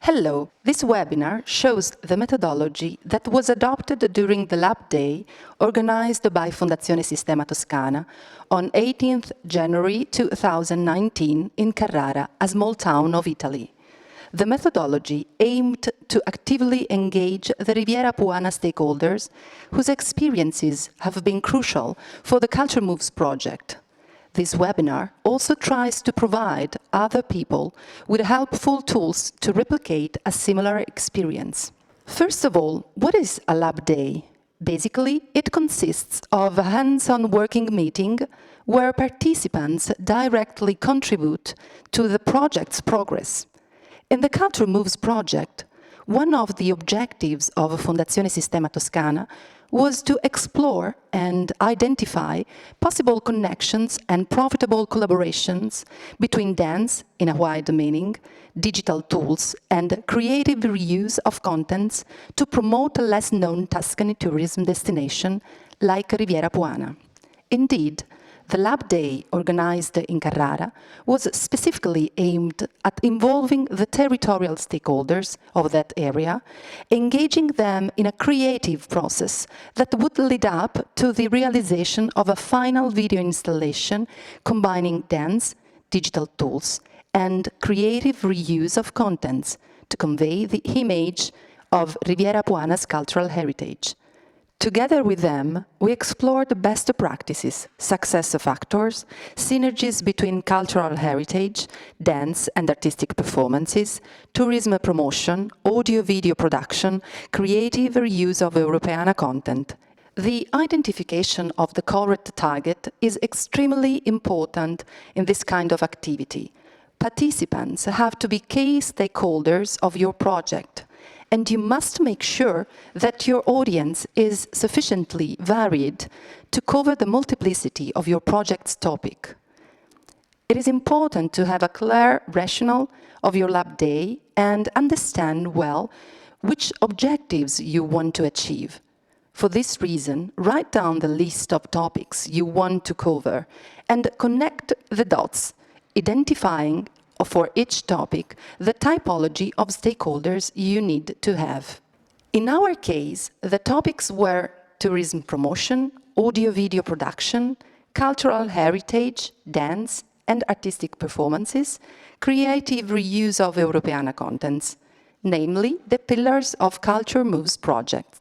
Hello, this webinar shows the methodology that was adopted during the LabDay organized by Fondazione Sistema Toscana on 18th January 2019 in Carrara, a small town of Italy. The methodology aimed to actively engage the Riviera Puana stakeholders whose experiences have been crucial for the CultureMoves project. This webinar also tries to provide other people with helpful tools to replicate a similar experience. First of all, what is a LabDay? Basically, it consists of a hands-on working meeting where participants directly contribute to the project's progress. In the CultureMoves project, one of the objectives of Fondazione Sistema Toscana was to explore and identify possible connections and profitable collaborations between dance, in a wide meaning, digital tools, and creative reuse of contents to promote a less-known Tuscany tourism destination like Riviera Puana. Indeed, the LabDay, organized in Carrara, was specifically aimed at involving the territorial stakeholders of that area, engaging them in a creative process that would lead up to the realization of a final video installation combining dance, digital tools, and creative reuse of contents to convey the image of Riviera Puana's cultural heritage. Together with them, we explored best practices, success factors, synergies between cultural heritage, dance and artistic performances, tourism promotion, audio-video production, creative reuse of Europeana content. The identification of the correct target is extremely important in this kind of activity. Participants have to be key stakeholders of your project, and you must make sure that your audience is sufficiently varied to cover the multiplicity of your project's topic. It is important to have a clear rationale of your LabDay and understand well which objectives you want to achieve. For this reason, write down the list of topics you want to cover and connect the dots, identifying for each topic the typology of stakeholders you need to have. In our case, the topics were tourism promotion, audio-video production, cultural heritage, dance and artistic performances, creative reuse of Europeana contents, namely the pillars of CultureMoves project.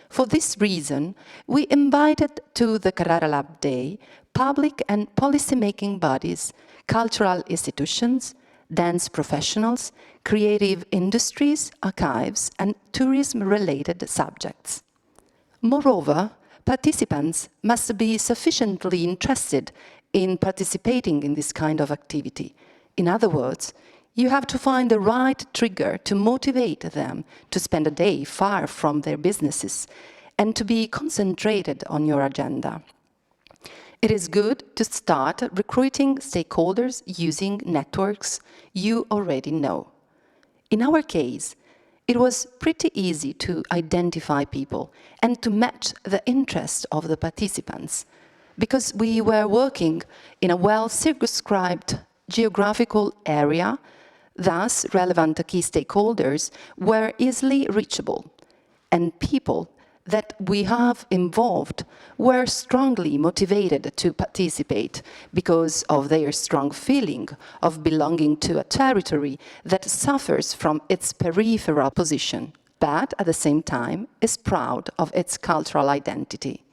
For this reason, we invited to the Carrara LabDay public and policy-making bodies, cultural institutions, dance professionals, creative industries, archives, and tourism-related subjects. Moreover, participants must be sufficiently interested in participating in this kind of activity. In other words, you have to find the right trigger to motivate them to spend a day far from their businesses and to be concentrated on your agenda. It is good to start recruiting stakeholders using networks you already know. In our case, it was pretty easy to identify people and to match the interest of the participants, because we were working in a well-circumscribed geographical area. Thus, relevant key stakeholders were easily reachable, and people that we have involved were strongly motivated to participate because of their strong feeling of belonging to a territory that suffers from its peripheral position, but at the same time is proud of its cultural identity.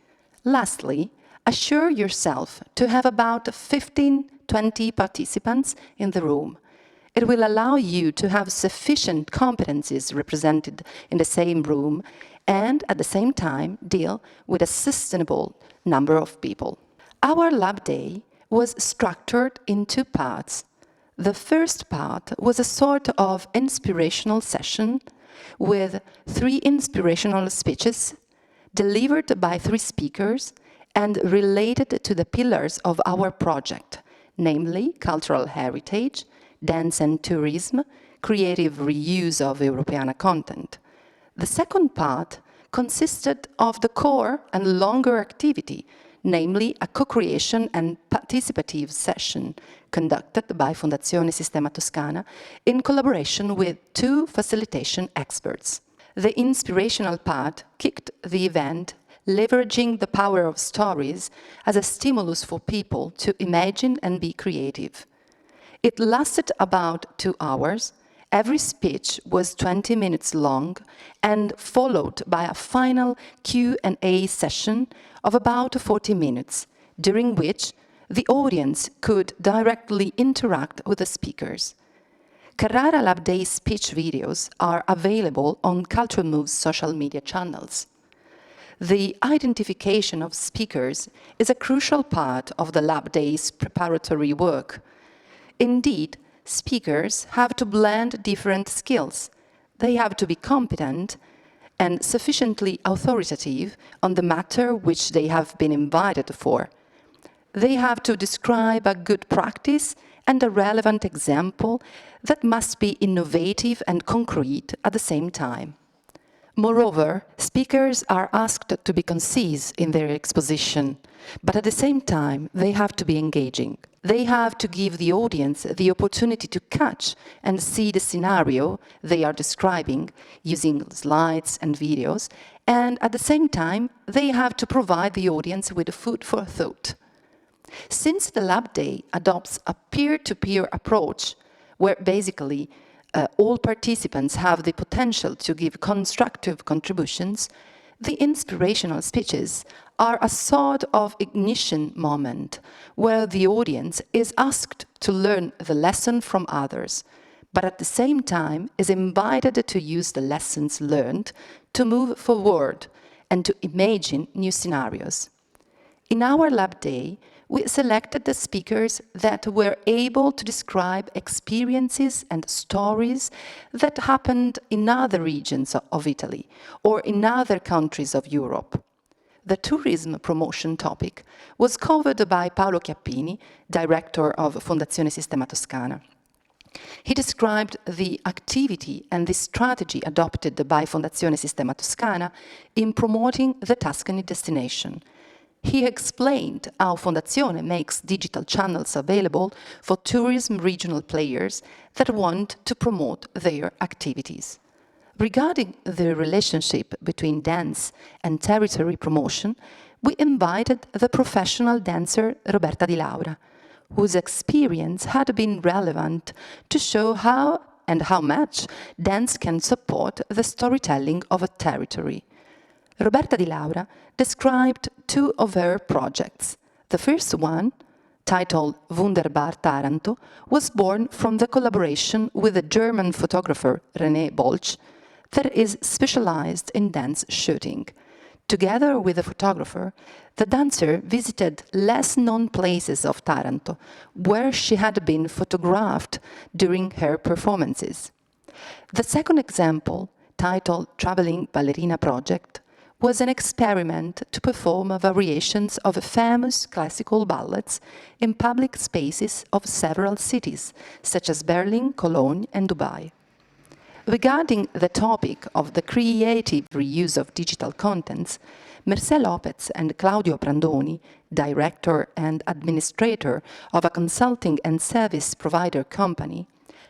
Lastly, assure yourself to have about 15-20 participants in the room. It will allow you to have sufficient competencies represented in the same room and at the same time deal with a sustainable number of people. Our LabDay was structured in two parts. The first part was a sort of inspirational session with 3 inspirational speeches delivered by 3 speakers and related to the pillars of our project, namely cultural heritage, dance and tourism, creative reuse of Europeana content. The second part consisted of the core and longer activity, namely a co-creation and participative session conducted by Fondazione Sistema Toscana in collaboration with 2 facilitation experts. The inspirational part kicked the event, leveraging the power of stories as a stimulus for people to imagine and be creative. It lasted about 2 hours. Every speech was 20 minutes long and followed by a final Q&A session of about 40 minutes, during which the audience could directly interact with the speakers. Carrara LabDay speech videos are available on CultureMoves social media channels. The identification of speakers is a crucial part of the LabDay's preparatory work. Indeed, speakers have to blend different skills. They have to be competent and sufficiently authoritative on the matter which they have been invited for. They have to describe a good practice and a relevant example that must be innovative and concrete at the same time. Moreover, speakers are asked to be concise in their exposition, but at the same time, they have to be engaging. They have to give the audience the opportunity to catch and see the scenario they are describing using slides and videos, and at the same time, they have to provide the audience with food for thought. Since the LabDay adopts a peer-to-peer approach, where basically all participants have the potential to give constructive contributions, the inspirational speeches are a sort of ignition moment where the audience is asked to learn the lesson from others, but at the same time is invited to use the lessons learned to move forward and to imagine new scenarios. In our LabDay, we selected the speakers that were able to describe experiences and stories that happened in other regions of Italy or in other countries of Europe. The tourism promotion topic was covered by Paolo Chiappini, director of Fondazione Sistema Toscana. He described the activity and the strategy adopted by Fondazione Sistema Toscana in promoting the Tuscany destination. He explained how Fondazione makes digital channels available for tourism regional players that want to promote their activities. Regarding the relationship between dance and territory promotion, we invited the professional dancer Roberta Di Laura, whose experience had been relevant to show how and how much dance can support the storytelling of a territory. Roberta Di Laura described 2 of her projects. The first one, titled Wunderbar Taranto, was born from the collaboration with the German photographer René Bolch, that is specialized in dance shooting. Together with the photographer, the dancer visited less-known places of Taranto, where she had been photographed during her performances. The second example, titled Traveling Ballerina Project, was an experiment to perform variations of famous classical ballets in public spaces of several cities, such as Berlin, Cologne, and Dubai. Regarding the topic of the creative reuse of digital contents, Mercé Lopez and Claudio Prandoni, director and administrator of a consulting and service provider company,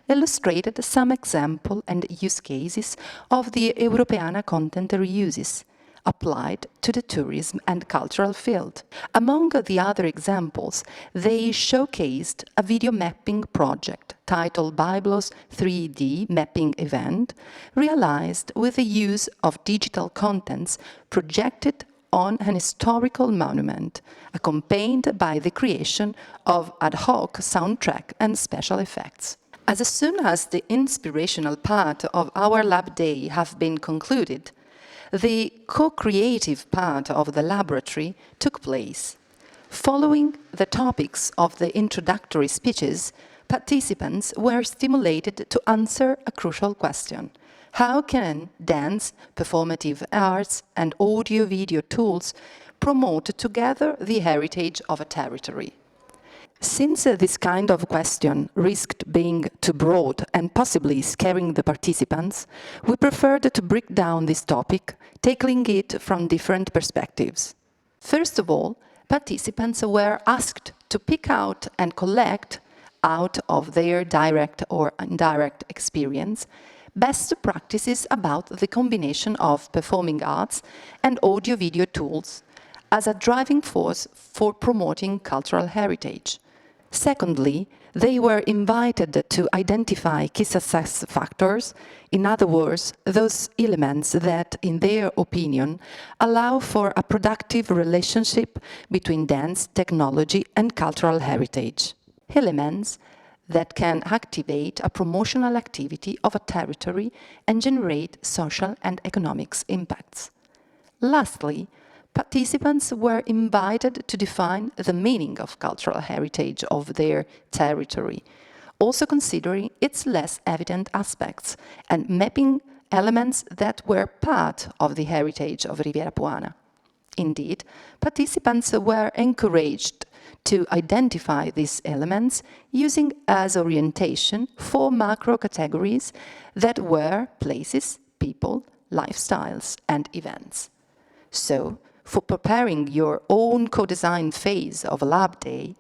illustrated some example and use cases of the Europeana content reuses applied to the tourism and cultural field. Among the other examples, they showcased a video mapping project titled Biblos 3D Mapping Event, realized with the use of digital contents projected on an historical monument, accompanied by the creation of ad hoc soundtrack and special effects. As soon as the inspirational part of our LabDay have been concluded, the co-creative part of the laboratory took place. Following the topics of the introductory speeches, participants were stimulated to answer a crucial question. How can dance, performative arts, and audio-video tools promote together the heritage of a territory? Since this kind of question risked being too broad and possibly scaring the participants, we preferred to break down this topic, tackling it from different perspectives. First of all, participants were asked to pick out and collect, out of their direct or indirect experience, best practices about the combination of performing arts and audio-video tools as a driving force for promoting cultural heritage. Secondly, they were invited to identify key success factors, in other words, those elements that, in their opinion, allow for a productive relationship between dance, technology, and cultural heritage. Elements that can activate a promotional activity of a territory and generate social and economic impacts. Lastly, participants were invited to define the meaning of cultural heritage of their territory, also considering its less evident aspects and mapping elements that were part of the heritage of Riviera Puana. Indeed, participants were encouraged to identify these elements using as orientation 4 macro categories that were places, people, lifestyles, and events. So, for preparing your own co-design phase of LabDay,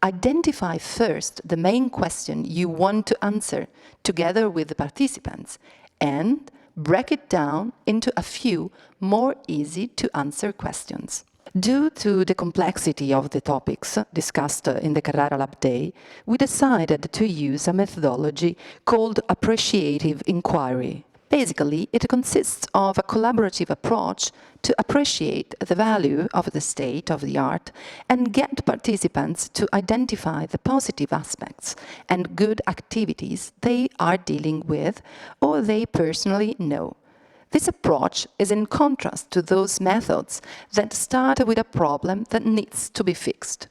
identify first the main question you want to answer together with the participants and break it down into a few more easy to answer questions. Due to the complexity of the topics discussed in the Carrara LabDay, we decided to use a methodology called Appreciative Inquiry. Basically, it consists of a collaborative approach to appreciate the value of the state of the art and get participants to identify the positive aspects and good activities they are dealing with or they personally know. This approach is in contrast to those methods that start with a problem that needs to be fixed.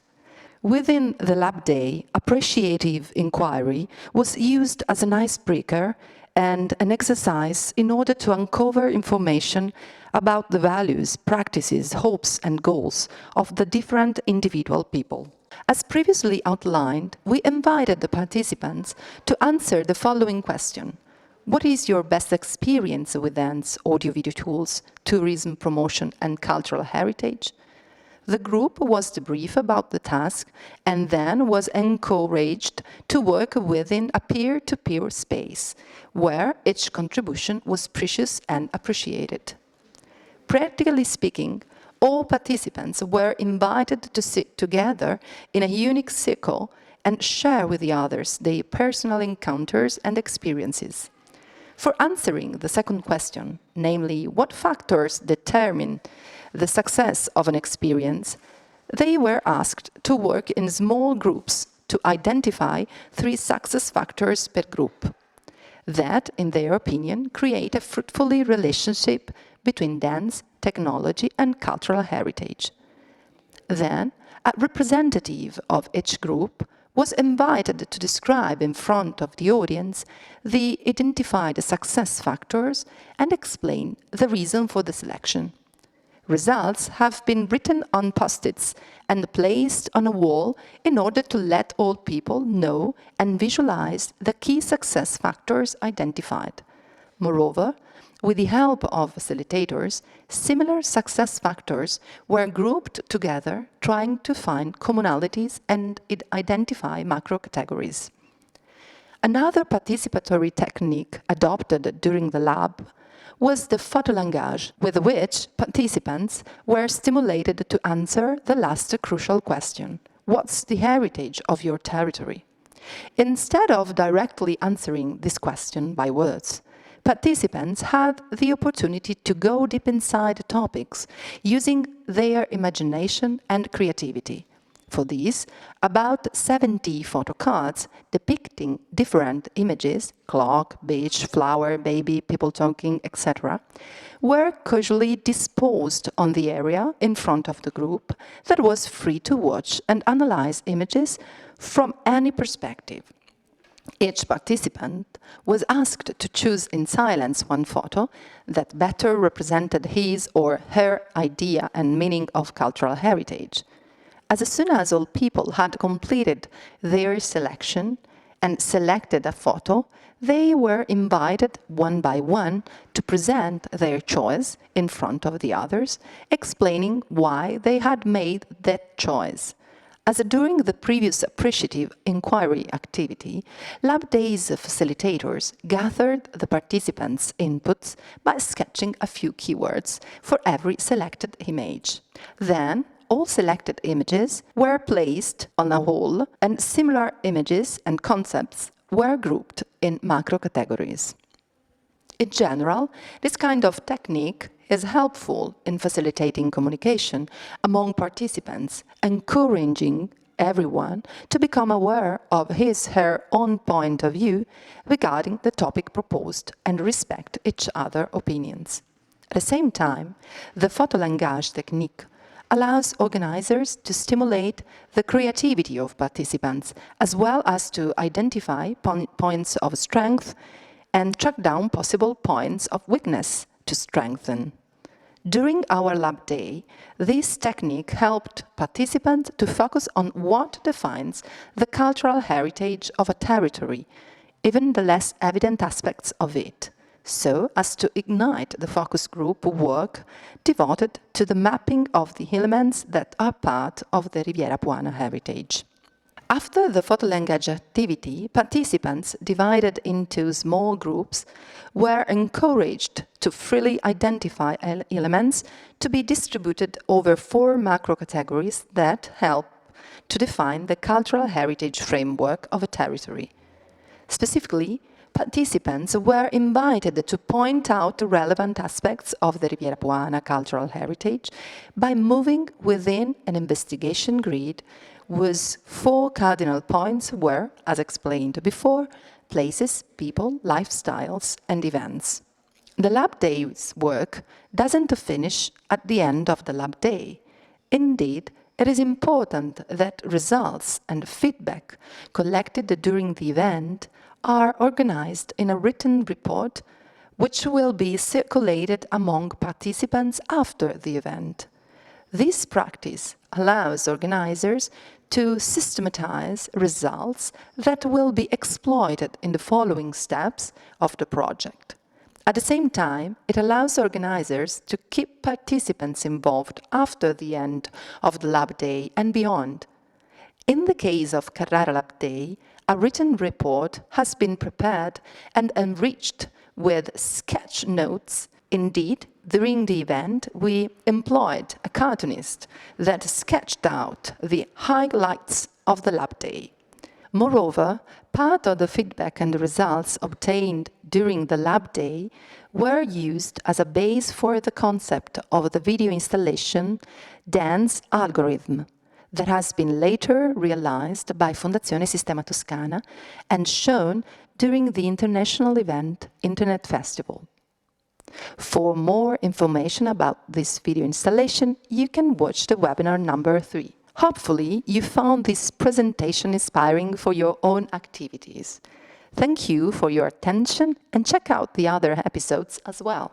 Within the LabDay, Appreciative Inquiry was used as an icebreaker and an exercise in order to uncover information about the values, practices, hopes, and goals of the different individual people. As previously outlined, we invited the participants to answer the following question. What is your best experience with dance, audio-video tools, tourism promotion, and cultural heritage? The group was debriefed about the task and then was encouraged to work within a peer-to-peer space, where each contribution was precious and appreciated. Practically speaking, all participants were invited to sit together in a unique circle and share with the others their personal encounters and experiences. For answering the second question, namely, what factors determine the success of an experience, they were asked to work in small groups to identify 3 success factors per group that, in their opinion, create a fruitful relationship between dance, technology, and cultural heritage. Then, a representative of each group was invited to describe in front of the audience the identified success factors and explain the reason for the selection. Results have been written on post-its and placed on a wall in order to let all people know and visualize the key success factors identified. Moreover, with the help of facilitators, similar success factors were grouped together, trying to find commonalities and identify macro categories. Another participatory technique adopted during the lab was the photolangage, with which participants were stimulated to answer the last crucial question: what's the heritage of your territory? Instead of directly answering this question by words, participants had the opportunity to go deep inside topics using their imagination and creativity. For this, about 70 photo cards depicting different images, clock, beach, flower, baby, people talking, etc., were casually disposed on the area in front of the group that was free to watch and analyze images from any perspective. Each participant was asked to choose in silence one photo that better represented his or her idea and meaning of cultural heritage. As soon as all people had completed their selection, and selected a photo, they were invited one by one to present their choice in front of the others, explaining why they had made that choice. As during the previous Appreciative Inquiry activity, LabDay's facilitators gathered the participants' inputs by sketching a few keywords for every selected image. Then, all selected images were placed on a wall, and similar images and concepts were grouped in macro categories. In general, this kind of technique is helpful in facilitating communication among participants, encouraging everyone to become aware of his/her own point of view regarding the topic proposed and respect each other's opinions. At the same time, the photolangage technique allows organizers to stimulate the creativity of participants, as well as to identify points of strength and track down possible points of weakness to strengthen. During our Lab Day, this technique helped participants to focus on what defines the cultural heritage of a territory, even the less evident aspects of it, so as to ignite the focus group work devoted to the mapping of the elements that are part of the Riviera Puana heritage. After the photolanguage activity, participants, divided into small groups, were encouraged to freely identify elements to be distributed over 4 macro categories that help to define the cultural heritage framework of a territory. Specifically, participants were invited to point out relevant aspects of the Riviera Puana cultural heritage by moving within an investigation grid whose 4 cardinal points were, as explained before, places, people, lifestyles, and events. The Lab Day's work doesn't finish at the end of the Lab Day. Indeed, it is important that results and feedback collected during the event are organized in a written report which will be circulated among participants after the event. This practice allows organizers to systematize results that will be exploited in the following steps of the project. At the same time, it allows organizers to keep participants involved after the end of the Lab Day and beyond. In the case of Carrara Lab Day, a written report has been prepared and enriched with sketch notes. Indeed, during the event, we employed a cartoonist that sketched out the highlights of the Lab Day. Moreover, part of the feedback and the results obtained during the Lab Day were used as a base for the concept of the video installation dance algorithm that has been later realized by Fondazione Sistema Toscana and shown during the international event Internet Festival. For more information about this video installation, you can watch the webinar number 3. Hopefully, you found this presentation inspiring for your own activities. Thank you for your attention and check out the other episodes as well.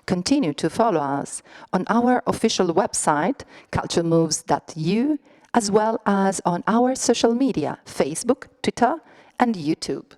Continue to follow us on our official website, CultureMoves.eu, as well as on our social media, Facebook, Twitter, and YouTube.